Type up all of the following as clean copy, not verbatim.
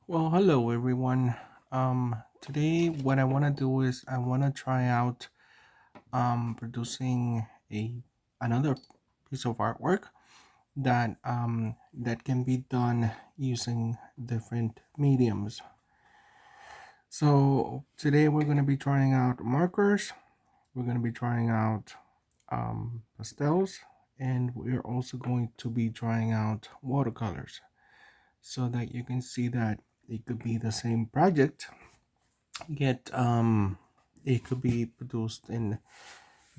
Well, hello everyone. Today what I want to do is I want to try out producing a another piece of artwork that can be done using different mediums. So today we're going to be trying out markers. We're going to be trying out pastels, and we're also going to be trying out watercolors, so that you can see that it could be the same project, yet it could be produced in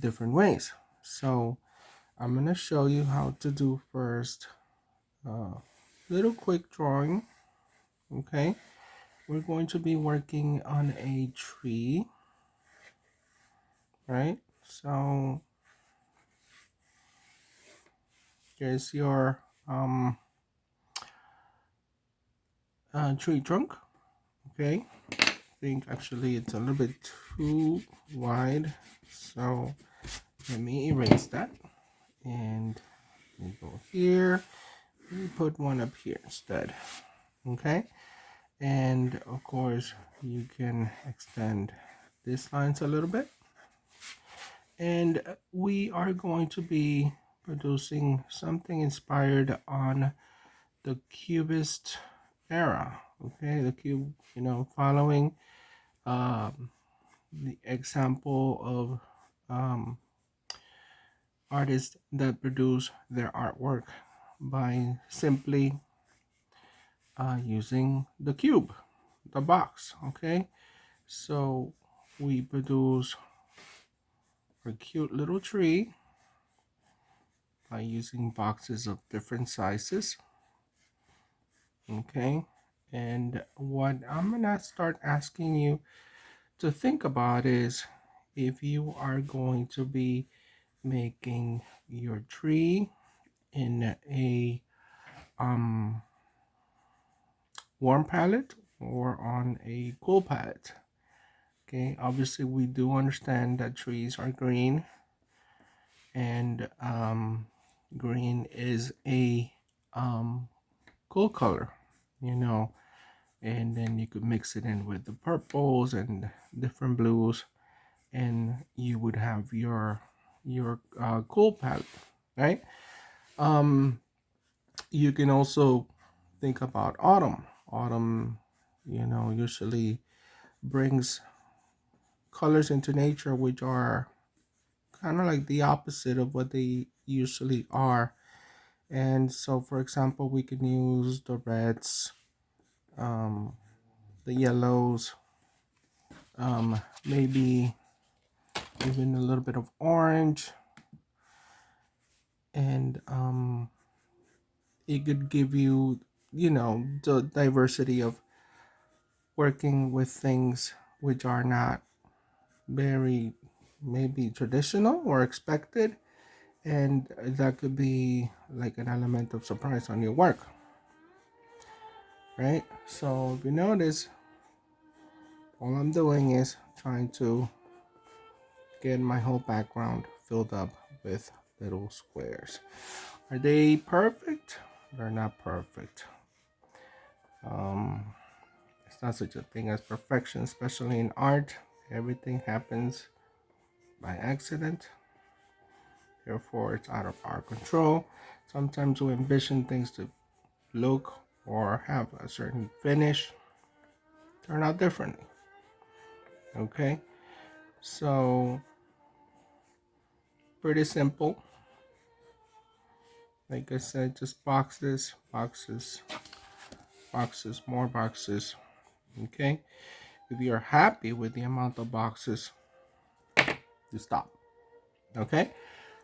different ways. So I'm going to show you how to do first a little quick drawing. Okay, we're going to be working on a tree, right? So here's your tree trunk. Okay, I think actually it's a little bit too wide, so let me erase that, and we go here. We put one up here instead. Okay, and of course you can extend these lines a little bit, and we are going to be producing something inspired on the Cubist era. Okay, the cube, following the example of artists that produce their artwork by simply using the cube, the box. Okay, so we produce a cute little tree by using boxes of different sizes. Okay, and what I'm gonna start asking you to think about is, if you are going to be making your tree in a um, warm palette or on a cool palette. Okay, obviously we do understand that trees are green, and green is a cool color, you know, and then you could mix it in with the purples and different blues, and you would have your cool palette, right? Um, you can also think about autumn. Autumn, usually brings colors into nature which are kind of like the opposite of what they usually are. And so, for example, we can use the reds, um, the yellows, maybe even a little bit of orange, and it could give you, the diversity of working with things which are not very maybe traditional or expected, and that could be like an element of surprise on your work, right? So if you notice, all I'm doing is trying to get my whole background filled up with little squares. Are they perfect? They're not perfect. um it's not such a thing as perfection, especially in art. Everything happens by accident, therefore it's out of our control. Sometimes we envision things to look or have a certain finish, turn out differently. Okay, so pretty simple. Like I said, just boxes, boxes, boxes, more boxes. Okay, if you're happy with the amount of boxes, you stop. Okay,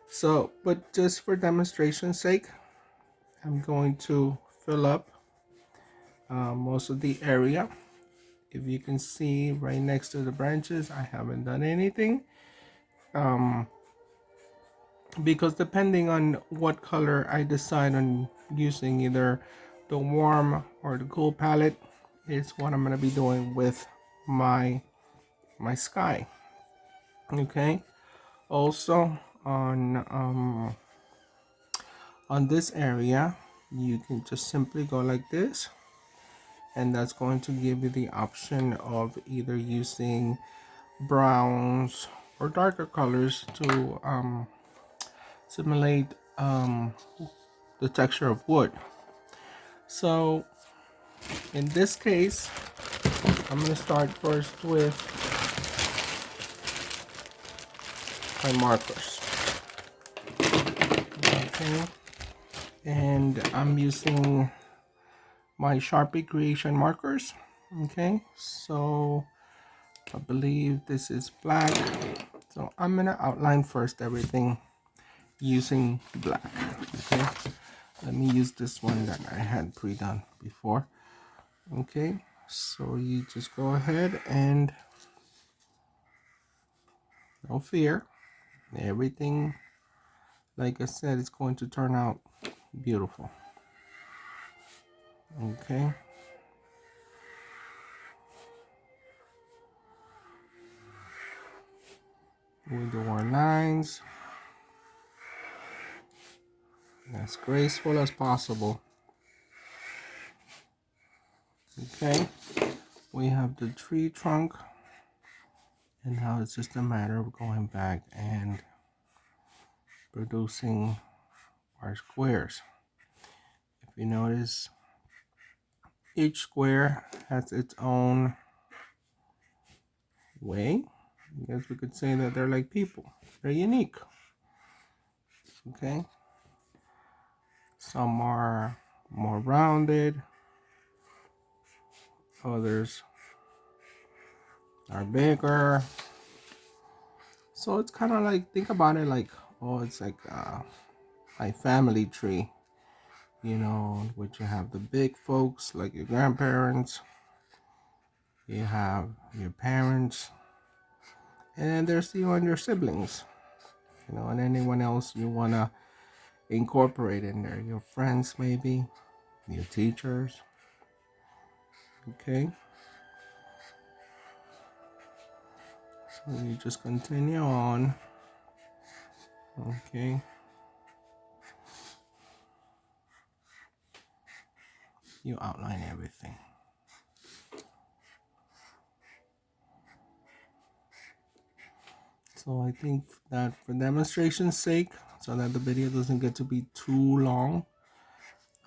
so but just for demonstration's sake, I'm going to fill up most of the area. If you can see right next to the branches, I haven't done anything, um, because depending on what color I decide on using, either the warm or the cool palette, is what I'm going to be doing with my sky. Okay, also on this area, you can just simply go like this, and that's going to give you the option of either using browns or darker colors to simulate the texture of wood. So in this case, I'm going to start first with my markers. Okay, and I'm using my Sharpie Creation markers. Okay, so I believe this is black. So I'm gonna outline first everything using black. Okay, let me use this one that I had pre-done before. Okay, so you just go ahead and no fear, everything, like I said, it's going to turn out beautiful. Okay, we do our lines as graceful as possible. Okay, we have the tree trunk, and now it's just a matter of going back and producing our squares. If you notice, each square has its own way. I guess we could say that they're like people. They're unique. Okay, some are more rounded, others are bigger. So it's kind of like, think about it like, oh, it's like my family tree, you know, which you have the big folks like your grandparents, you have your parents, and then there's you and your siblings, you know, and anyone else you want to incorporate in there, your friends maybe, your teachers. Okay, so you just continue on. Okay, you outline everything. So I think that for demonstration's sake, so that the video doesn't get to be too long,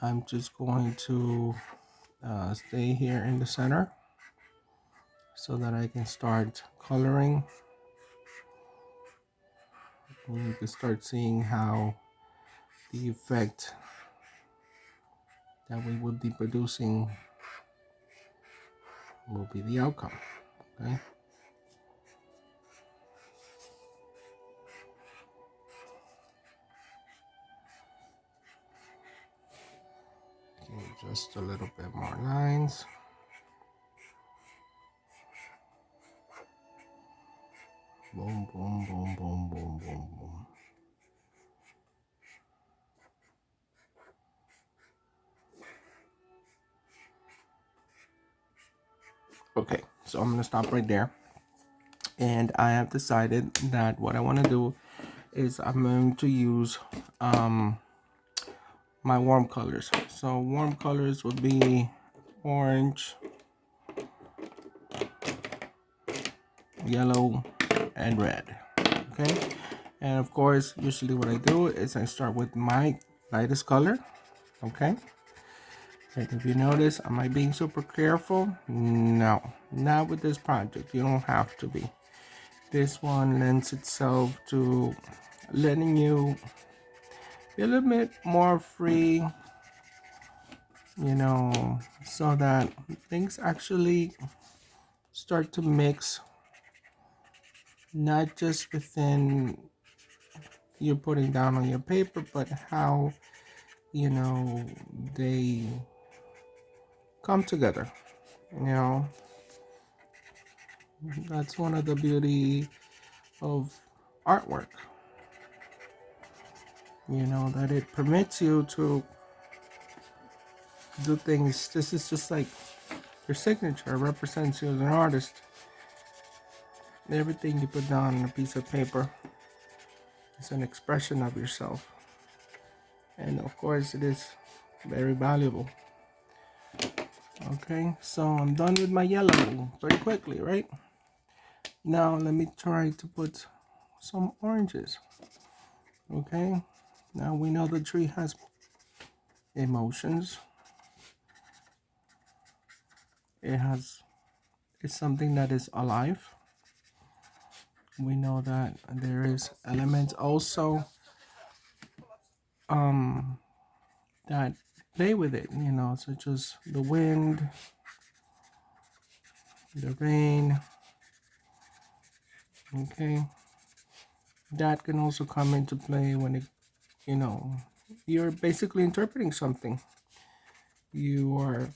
I'm just going to stay here in the center so that I can start coloring. And you can start seeing how the effect that we would be producing will be the outcome. Okay. Okay, just a little bit more lines. Boom, boom, boom, boom, boom, boom, boom. Okay, so I'm gonna stop right there. And I have decided that what I want to do is I'm going to use my warm colors. So warm colors would be orange, yellow, and red. Okay, and of course usually what I do is I start with my lightest color. Okay, and if you notice, am I being super careful? No, not with this project. You don't have to be. This one lends itself to letting you be a little bit more free, you know, so that things actually start to mix, not just within you're putting down on your paper, but how, you know, they come together. You know, that's one of the beauty of artwork, you know, that it permits you to do things. This is just like your signature represents you as an artist. Everything you put down on a piece of paper is an expression of yourself, and of course it is very valuable. Okay, so I'm done with my yellow very quickly, right? Now let me try to put some oranges. Okay, now we know the tree has emotions. It's something that is alive. We know that there is elements also um that play with it, such as the wind, the rain. Okay, that can also come into play when you know you're basically interpreting something. You are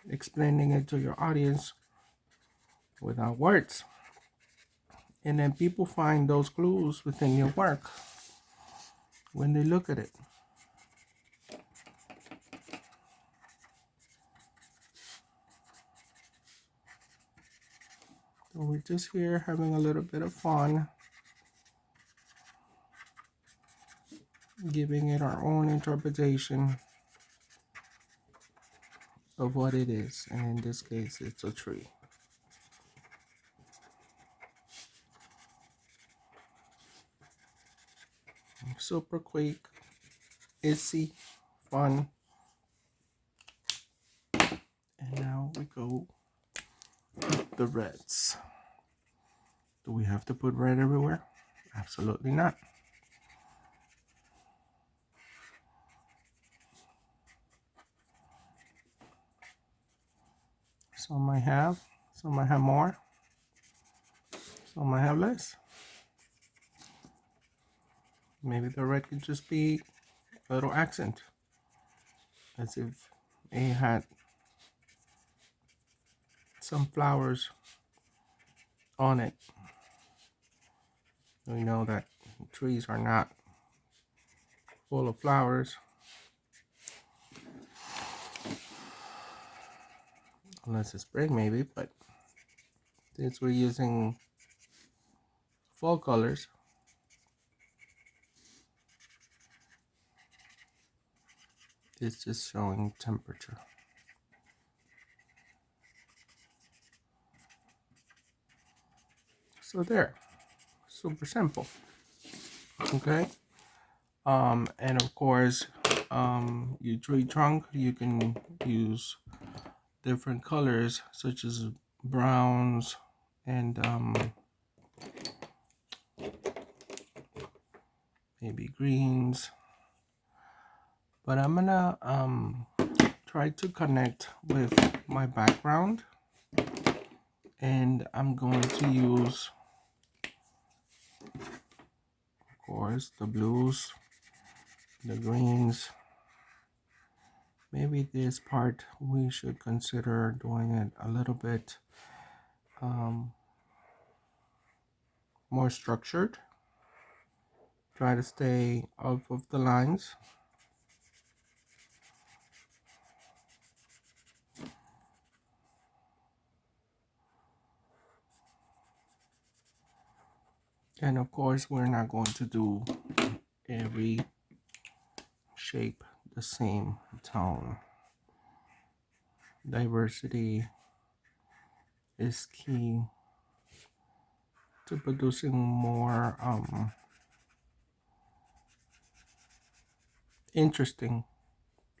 explaining it to your audience without words, and then people find those clues within your work when they look at it. So we're just here having a little bit of fun, giving it our own interpretation of what it is, and in this case it's a tree. Super quick, easy, fun. And now we go with the reds. Do we have to put red everywhere? Absolutely not. Some might have more, some might have less. Maybe the red could just be a little accent, as if it had some flowers on it. We know that trees are not full of flowers unless it's spring, maybe, but since we're using fall colors, it's just showing temperature. So there, super simple. Okay. And of course, your tree trunk, you can use different colors such as browns and maybe greens. But I'm gonna try to connect with my background, and I'm going to use, of course, the blues, the greens. Maybe this part we should consider doing it a little bit more structured. Try to stay off of the lines. And of course, we're not going to do every shape the same tone. Diversity is key to producing more interesting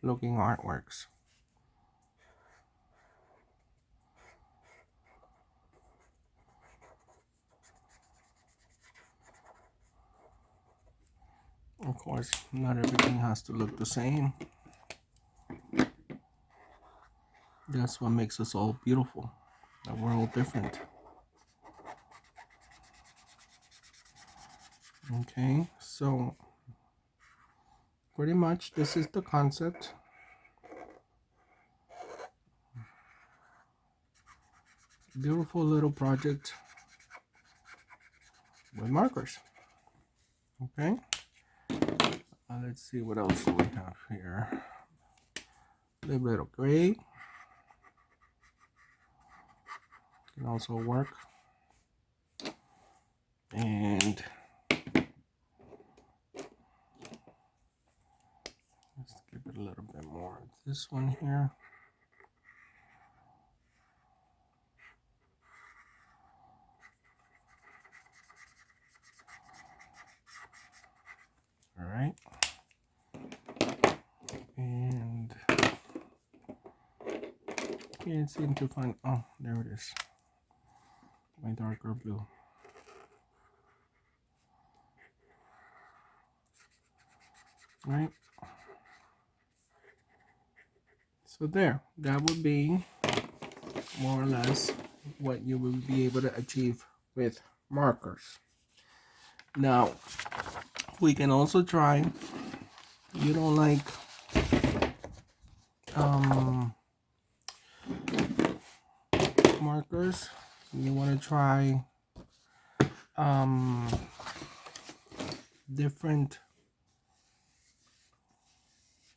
looking artworks. Of course, not everything has to look the same. That's what makes us all beautiful, that we're all different. Okay, so pretty much this is the concept. Beautiful little project with markers. Okay, let's see what else do we have here. A little bit of gray can also work, and let's give it a little bit more of this one here. Can't seem to find, oh, there it is, my darker blue. Right, so there, that would be more or less what you will be able to achieve with markers. Now we can also try, you don't like markers, you want to try different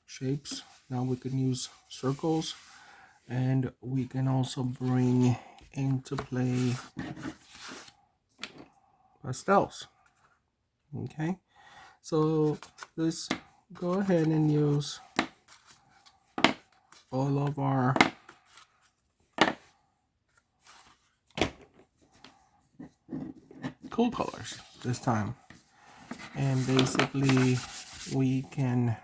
shapes. Now we can use circles, and we can also bring into play pastels. Okay, so let's go ahead and use all of our cool colors this time, and basically we can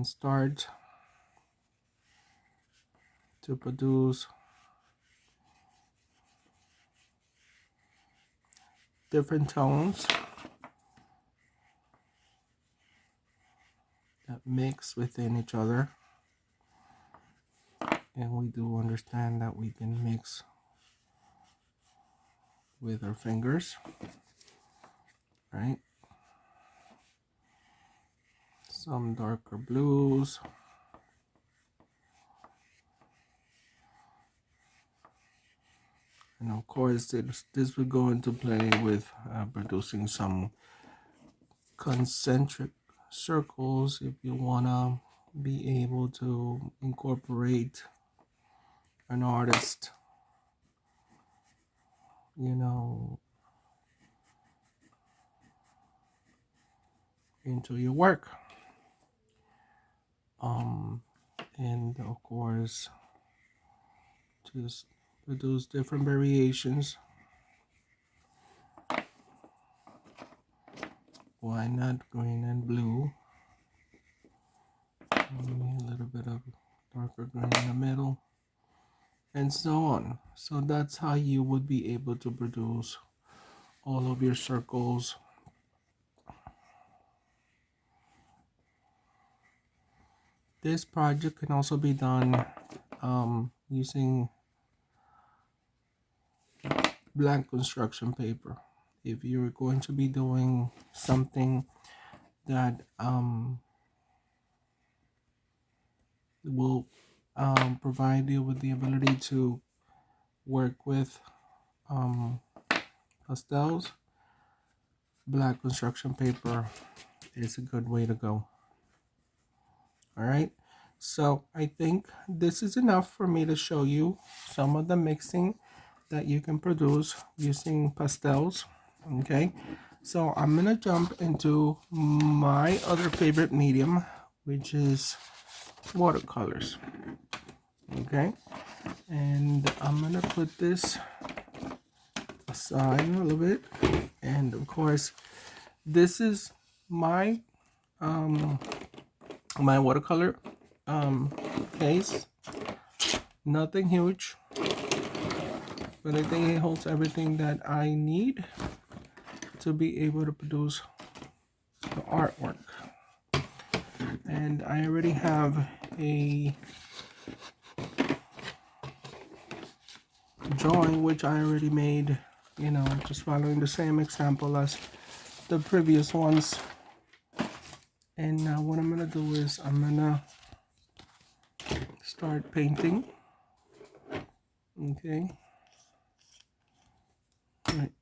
start to produce different tones that mix within each other. And we do understand that we can mix with our fingers, right? Some darker blues, and of course this will go into play with producing some concentric circles if you want to be able to incorporate an artist, you know, into your work. And of course just produce different variations. Why not green and blue? Maybe a little bit of darker green in the middle, and so on. So that's how you would be able to produce all of your circles. This project can also be done using blank construction paper. If you're going to be doing something that will provide you with the ability to work with pastels, black construction paper is a good way to go. All right, so I think this is enough for me to show you some of the mixing that you can produce using pastels. Okay, so I'm gonna jump into my other favorite medium, which is watercolors. Okay, and I'm gonna put this aside a little bit, and of course this is my my watercolor case. Nothing huge, but I think it holds everything that I need to be able to produce the artwork. And I already have a drawing which I already made, you know, just following the same example as the previous ones. And now what I'm gonna do is I'm gonna start painting. Okay, right.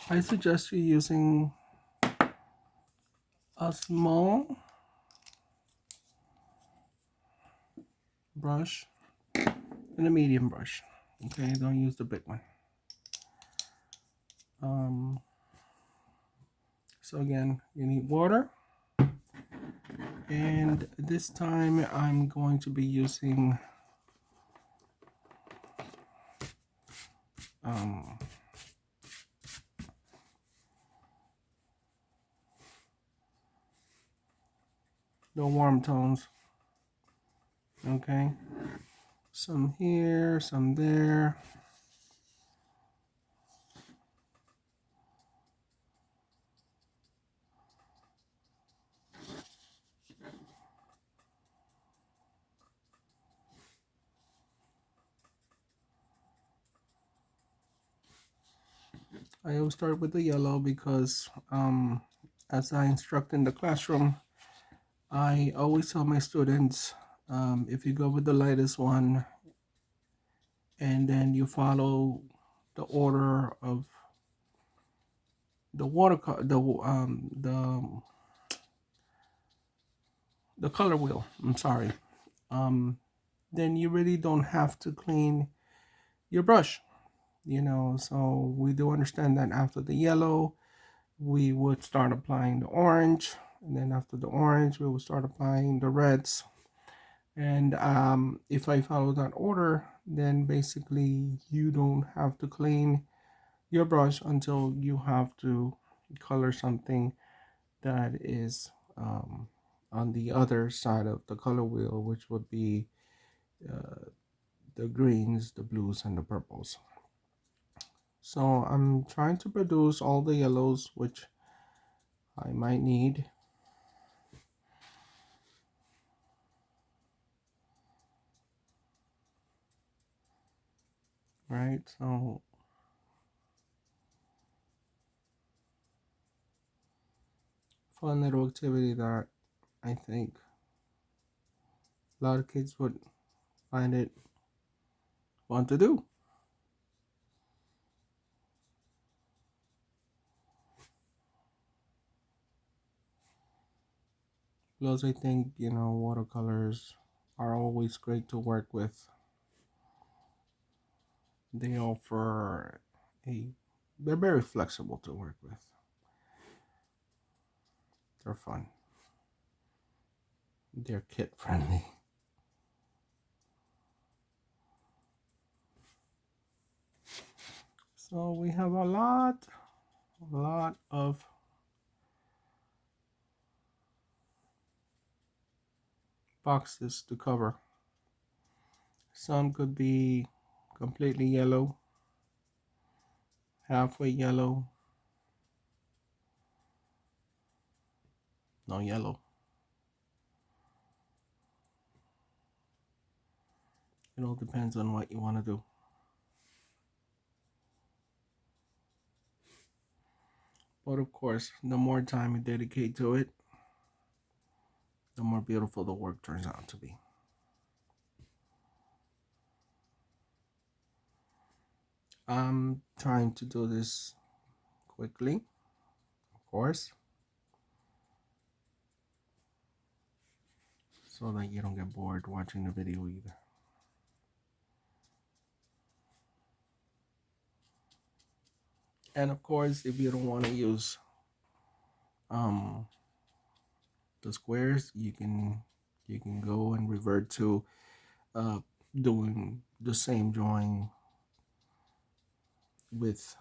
I suggest you using a small brush and a medium brush. Okay, don't use the big one. So again, you need water, and this time I'm going to be using the warm tones. Okay, Some here, some there. I always start with the yellow because as I instruct in the classroom, I always tell my students, if you go with the lightest one and then you follow the order of the the color wheel. I'm sorry. Then you really don't have to clean your brush. So we do understand that after the yellow, we would start applying the orange, and then after the orange, we will start applying the reds. And if I follow that order, then basically you don't have to clean your brush until you have to color something that is on the other side of the color wheel, which would be the greens, the blues, and the purples. So I'm trying to produce all the yellows which I might need. Right, so fun little activity that I think a lot of kids would find it fun to do. Plus, I think, watercolors are always great to work with. They offer they're very flexible to work with. They're fun. They're kid friendly. So we have a lot of boxes to cover. Some could be completely yellow, halfway yellow, no yellow. It all depends on what you want to do. But of course, the more time you dedicate to it, the more beautiful the work turns out to be. I'm trying to do this quickly, of course, so that you don't get bored watching the video either. And of course, if you don't want to use um, the squares, you can go and revert to uh, doing the same drawing with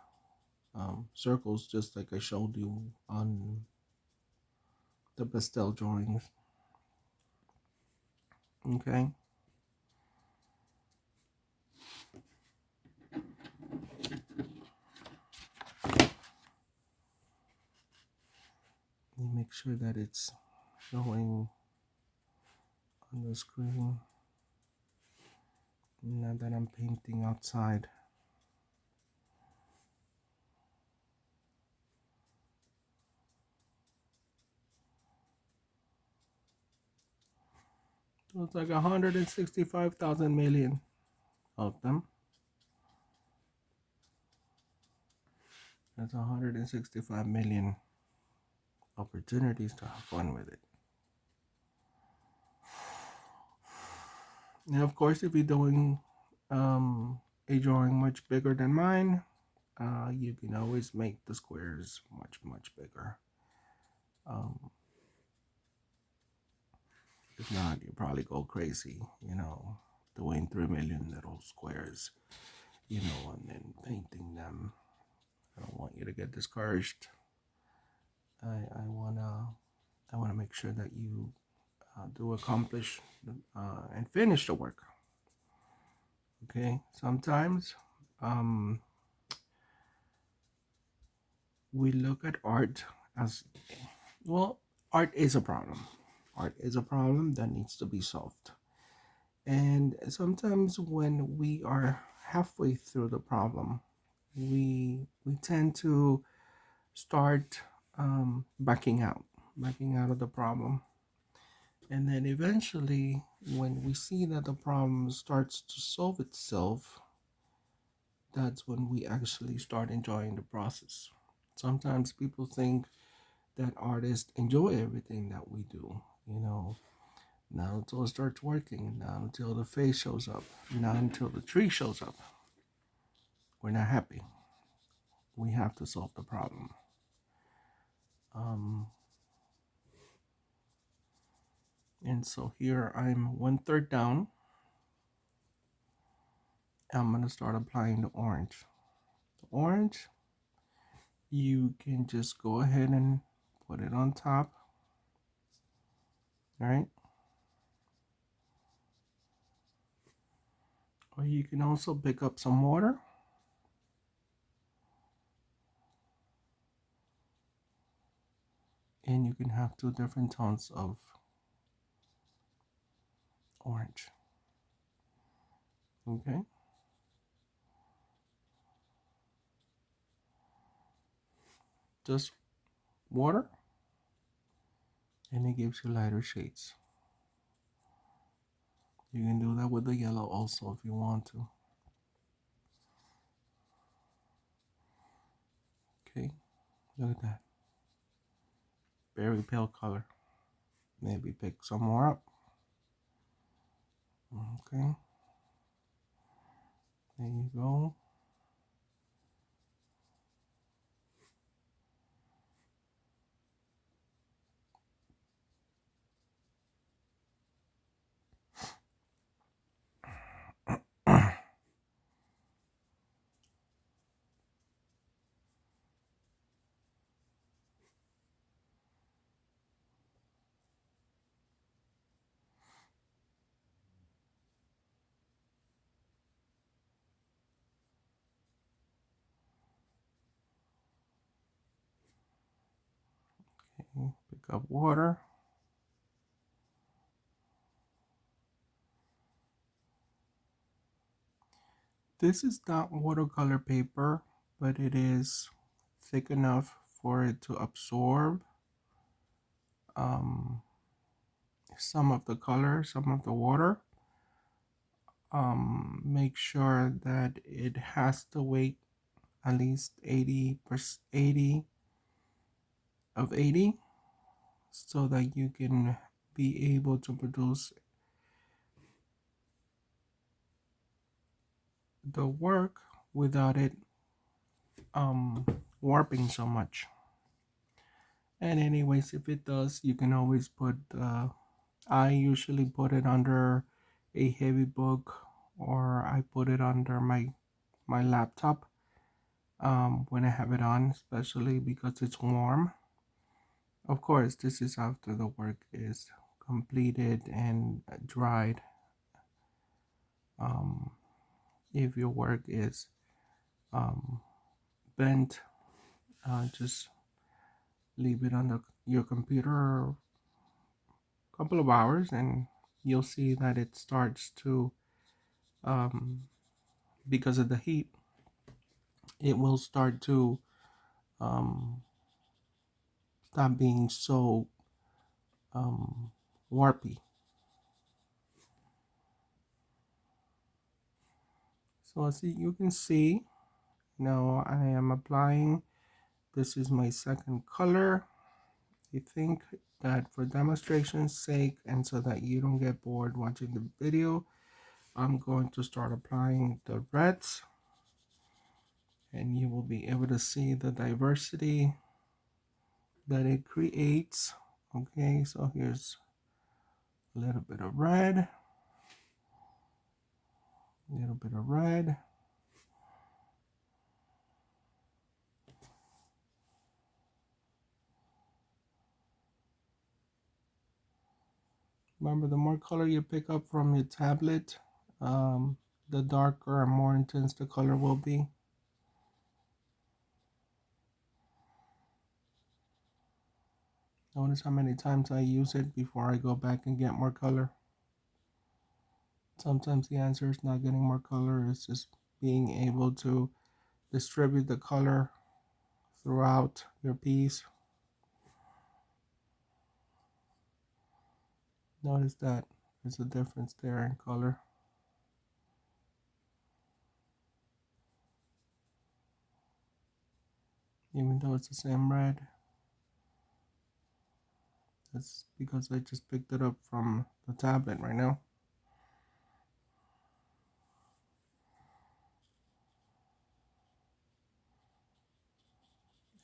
circles, just like I showed you on the pastel drawings. Okay. Let me make sure that it's showing on the screen now that I'm painting outside. So it's like 165,000 million of them. That's 165 million opportunities to have fun with it. Now, of course, if you're doing a drawing much bigger than mine, you can always make the squares much bigger. If not, you probably go crazy, doing 3 million little squares, and then painting them. I don't want you to get discouraged. I wanna make sure that you do accomplish and finish the work. Okay, sometimes we look at art as, well, art is a problem. Art is a problem that needs to be solved. And sometimes when we are halfway through the problem, we tend to start backing out of the problem. And then eventually, when we see that the problem starts to solve itself, that's when we actually start enjoying the process. Sometimes people think that artists enjoy everything that we do, you know, not until it starts working, not until the face shows up, not until the tree shows up. We're not happy. We have to solve the problem. Um, and so here I'm 1/3 down. I'm going to start applying the orange. The orange, you can just go ahead and put it on top, right? Or you can also pick up some water and you can have two different tones of orange. Okay, just water, and it gives you lighter shades. You can do that with the yellow also if you want to. Okay, look at that. Very pale color. Maybe pick some more up. Okay, there you go. Okay, pick up water. This is not watercolor paper, but it is thick enough for it to absorb um, some of the color, some of the water. Make sure that it has to weight at least 80 of 80 so that you can be able to produce the work without it um, warping so much. And anyways, if it does, you can always put I usually put it under a heavy book, or I put it under my laptop when I have it on, especially because it's warm. Of course, this is after the work is completed and dried. Um, if your work is um, bent, just leave it on your computer a couple of hours and you'll see that it starts to, um, because of the heat, it will start to um, stop being so um, warpy. So as you can see, now I am applying. This is my second color. I think that for demonstration's sake and so that you don't get bored watching the video, I'm going to start applying the reds and you will be able to see the diversity that it creates. Okay, so here's a little bit of red, a little bit of red. Remember, the more color you pick up from your tablet, the darker and more intense the color will be. Notice how many times I use it before I go back and get more color. Sometimes the answer is not getting more color, it's just being able to distribute the color throughout your piece. Notice that there's a difference there in color. Even though it's the same red. That's because I just picked it up from the tablet right now.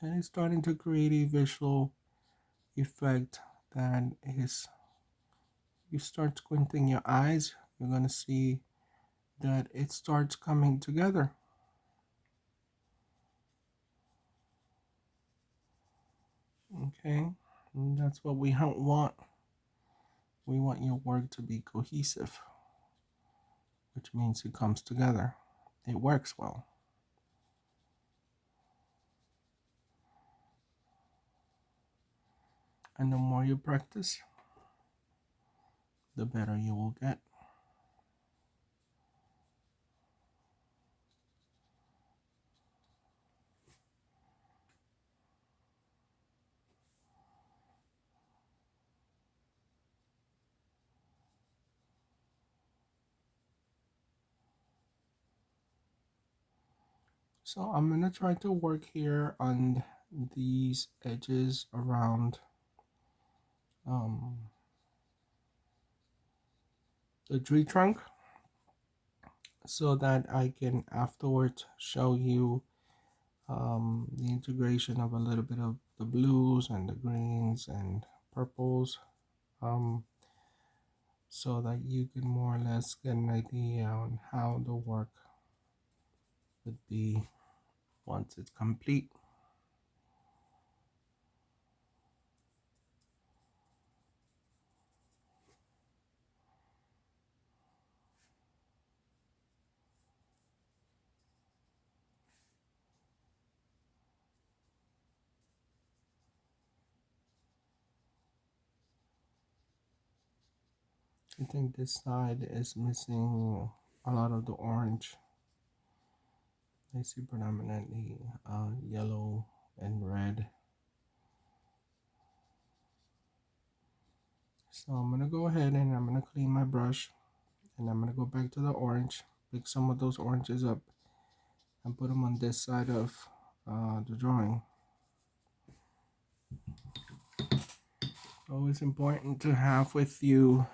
And it's starting to create a visual effect that is, you start squinting your eyes, you're going to see that it starts coming together. Okay, and that's what we want. We want your work to be cohesive, which means it comes together. It works well. And the more you practice, the better you will get. So I'm going to try to work here on these edges around the tree trunk, so that I can afterwards show you the integration of a little bit of the blues and the greens and purples, so that you can more or less get an idea on how the work would be once it's complete. I think this side is missing a lot of the orange. I see predominantly yellow and red. So I'm going to go ahead and I'm going to clean my brush, and I'm going to go back to the orange, pick some of those oranges up and put them on this side of the drawing. Always important to have with you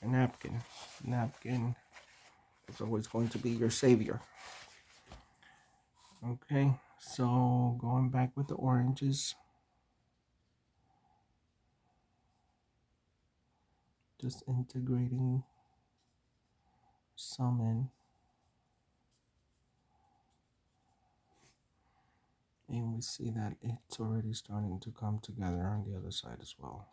a napkin. Napkin is always going to be your savior. Okay, so going back with the oranges, just integrating some in, and we see that it's already starting to come together on the other side as well.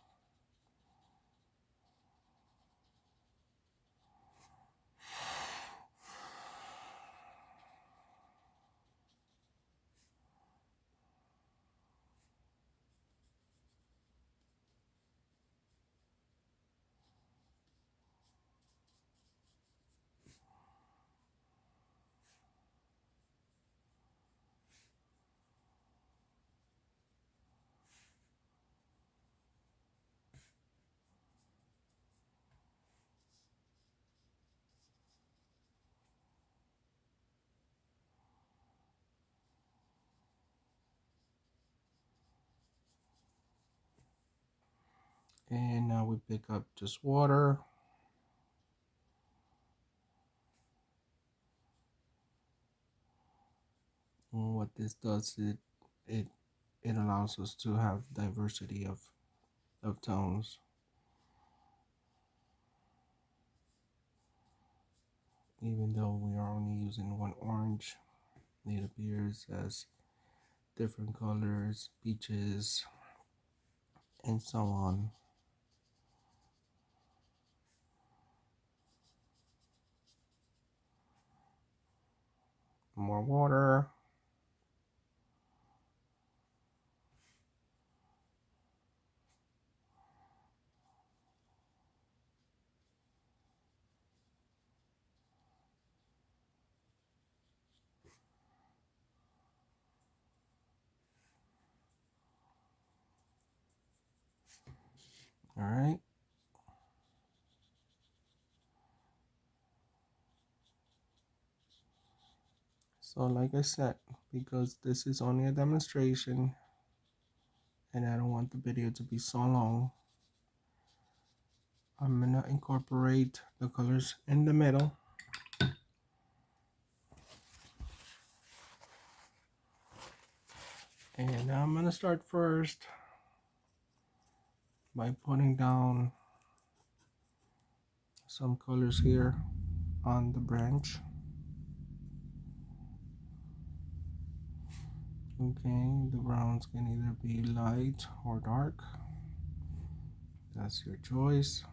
And now we pick up just water. And what this does, it allows us to have diversity of tones. Even though we are only using one orange, it appears as different colors, peaches, and so on. more water. All right. So like I said, because this is only a demonstration and I don't want the video to be so long, I'm gonna incorporate the colors in the middle. And I'm gonna start first by putting down some colors here on the branch. Okay, the browns can either be light or dark. That's your choice.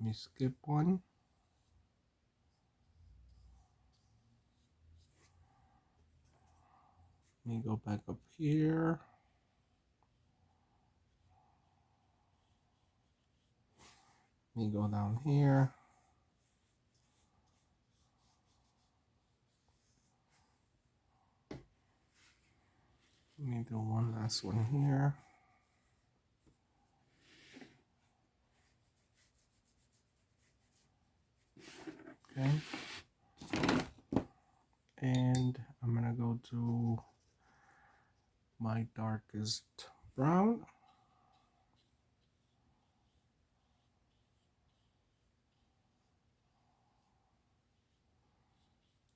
Let me skip one. Let me go back up here. Let me go down here. Let me do one last one here. Okay. And I'm gonna go to my darkest brown.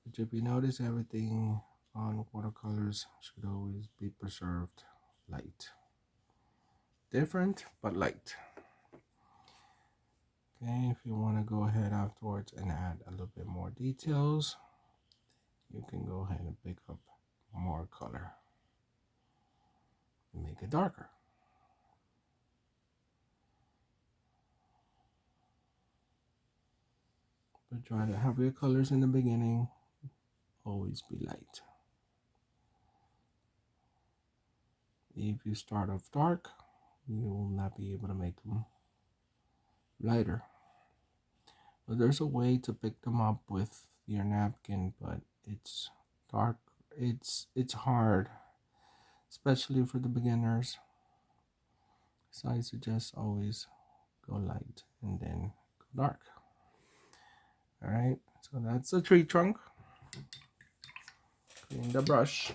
But if you notice, everything on watercolors should always be preserved light. Different, but light. Okay, if you want to go ahead afterwards and add a little bit more details, you can go ahead and pick up more color and make it darker. But try to have your colors in the beginning always be light. If you start off dark, you will not be able to make them lighter. But there's a way to pick them up with your napkin, but it's dark. It's hard, especially for the beginners. So I suggest always go light and then go dark. All right, so that's the tree trunk. Clean the brush.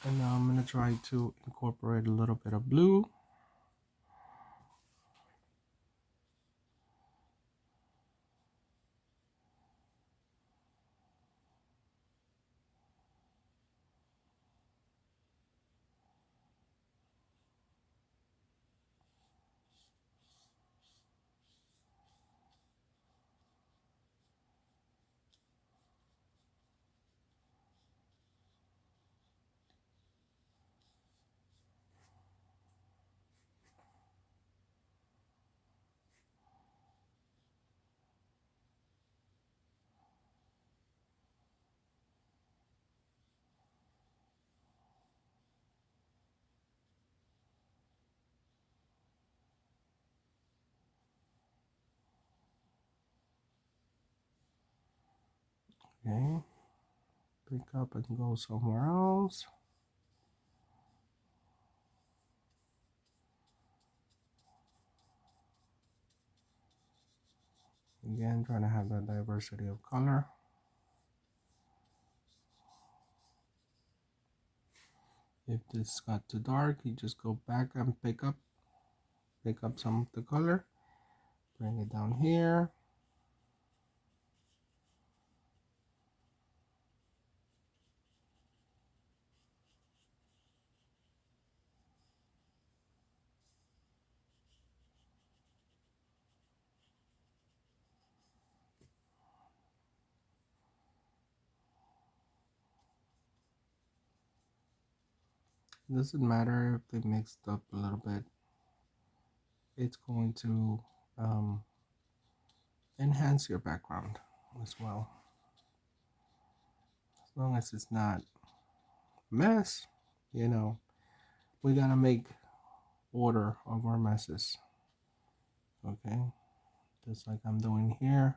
And now I'm gonna try to incorporate a little bit of blue. Okay, pick up and go somewhere else. Again, trying to have that diversity of color. If this got too dark, you just go back and pick up some of the color, bring it down here. It doesn't matter if they mixed up a little bit. It's going to um, enhance your background as well. As long as it's not a mess, you know, we gotta make order of our messes. Okay, just like I'm doing here.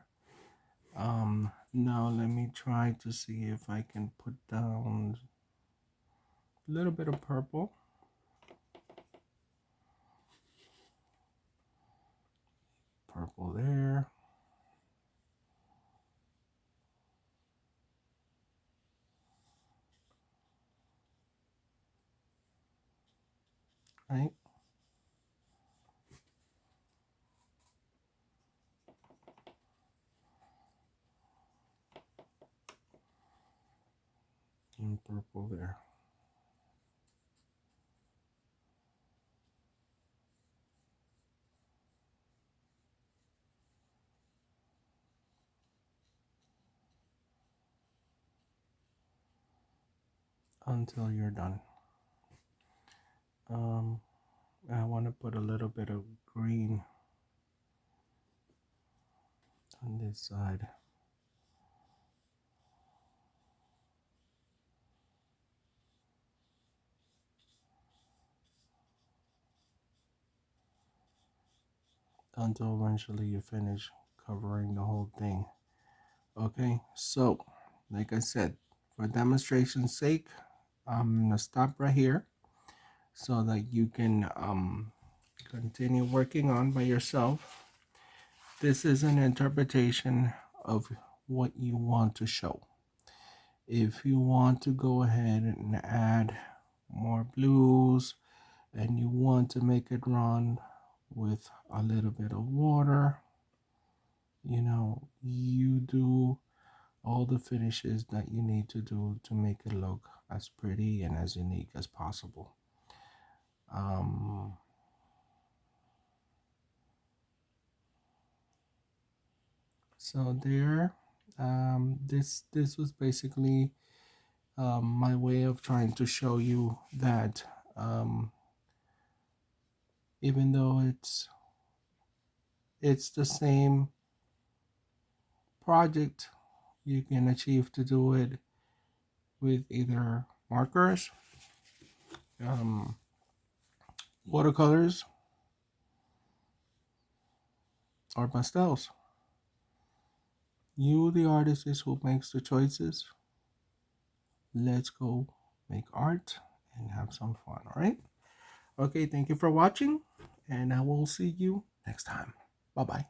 Now let me try to see if I can put down a little bit of purple. Purple there. Right? And purple there. Until you're done. Um, I want to put a little bit of green on this side. Until eventually you finish covering the whole thing. Okay, so like I said, for demonstration's sake, I'm gonna stop right here so that you can continue working on by yourself. This is an interpretation of what you want to show. If you want to go ahead and add more blues and you want to make it run with a little bit of water, you know, you do all the finishes that you need to do to make it look as pretty and as unique as possible. Um, so there, this was basically my way of trying to show you that um, even though it's the same project, you can achieve to do it with either markers, um, watercolors, or pastels. You, the artist, is who makes the choices. Let's go make art and have some fun, all right? Okay, thank you for watching, and I will see you next time. Bye bye.